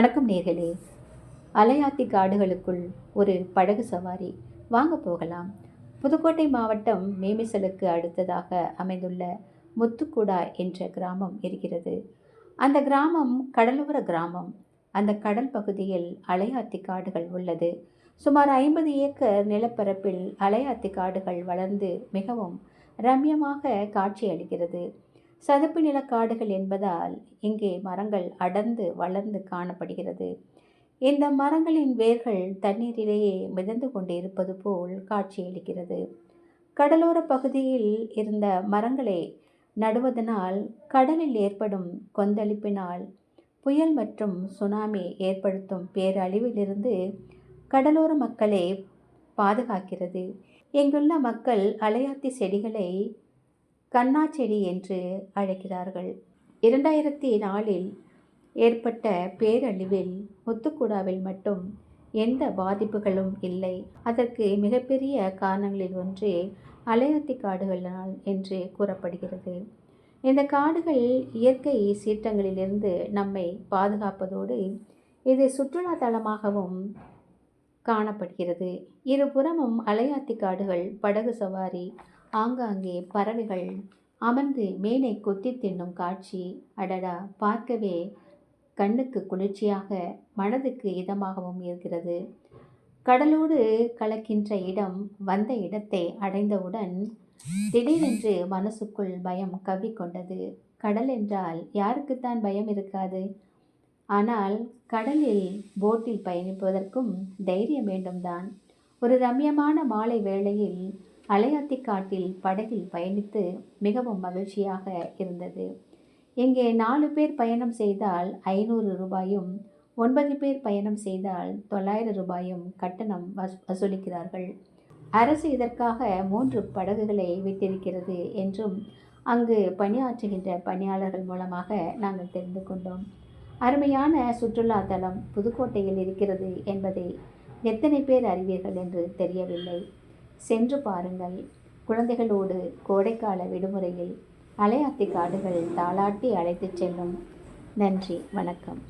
வணக்கம் நேர்களே. அலையாத்தி காடுகளுக்குள் ஒரு படகு சவாரி வாங்க போகலாம். புதுக்கோட்டை மாவட்டம் மேமிசலுக்கு அடுத்ததாக அமைந்துள்ள முத்துக்குடா என்ற கிராமம் இருக்கிறது. அந்த கிராமம் கடலோர கிராமம். அந்த கடல் பகுதியில் அலையாத்தி காடுகள் உள்ளது. சுமார் 50 ஏக்கர் நிலப்பரப்பில் அலையாத்தி காடுகள் வளர்ந்து மிகவும் ரம்யமாக காட்சியளிக்கிறது. சதுப்பு நில காடுகள் என்பதால் இங்கே மரங்கள் அடர்ந்து வளர்ந்து காணப்படுகிறது. இந்த மரங்களின் வேர்கள் தண்ணீரிலேயே மிதந்து கொண்டு இருப்பது போல் காட்சியளிக்கிறது. கடலோர பகுதியில் இருந்த மரங்களை நடுவதனால் கடலில் ஏற்படும் கொந்தளிப்பினால் புயல் மற்றும் சுனாமி ஏற்படுத்தும் பேரழிவிலிருந்து கடலோர மக்களை பாதுகாக்கிறது. இங்குள்ள மக்கள் அலையாத்தி செடிகளை கண்ணா செடி என்று அழைக்கிறார்கள். 2004இல் ஏற்பட்ட பேரழிவில் முத்துக்குடாவில் மட்டும் எந்த பாதிப்புகளும் இல்லை. அதற்கு மிகப்பெரிய காரணங்களில் ஒன்று அலையாத்தி காடுகளால் என்று கூறப்படுகிறது. இந்த காடுகள் இயற்கை சீற்றங்களிலிருந்து நம்மை பாதுகாப்பதோடு இது சுற்றுலா தலமாகவும் காணப்படுகிறது. இருபுறமும் அலையாத்தி காடுகள், படகு சவாரி, ஆங்காங்கே பறவைகள் அமர்ந்து மீனை கொத்தி தின்னும் காட்சி அடடா, பார்க்கவே கண்ணுக்கு குளிர்ச்சியாக மனதுக்கு இதமாகவும் இருக்கிறது. கடலோடு கலக்கின்ற இடம். வந்த இடத்தை அடைந்தவுடன் திடீரென்று மனசுக்குள் பயம் கவ்விக்கொண்டது. கடல் என்றால் யாருக்குத்தான் பயம் இருக்காது? ஆனால் கடலில் போட்டில் பயணிப்பதற்கும் தைரியம் வேண்டும்தான். ஒரு ரம்யமான மாலை வேளையில் அலையாத்தி காட்டில் படகில் பயணித்து மிகவும் மகிழ்ச்சியாக இருந்தது. இங்கே 4 பேர் பயணம் செய்தால் 500 ரூபாயும், 9 பேர் பயணம் செய்தால் 900 ரூபாயும் கட்டணம் வசூலிக்கிறார்கள். அரசு இதற்காக 3 படகுகளை விட்டிருக்கிறது என்றும் அங்கு பணியாற்றுகின்ற பணியாளர்கள் மூலமாக நாங்கள் தெரிந்து கொண்டோம். அருமையான சுற்றுலா தலம் புதுக்கோட்டையில் இருக்கிறது என்பதை எத்தனை பேர் அறிவீர்கள் என்று தெரியவில்லை. சென்று பாருங்கள். குழந்தைகளோடு கோடைக்கால விடுமுறையில் அலையாத்தி காடுகள் தாலாட்டி அழைத்துச் செல்லும். நன்றி, வணக்கம்.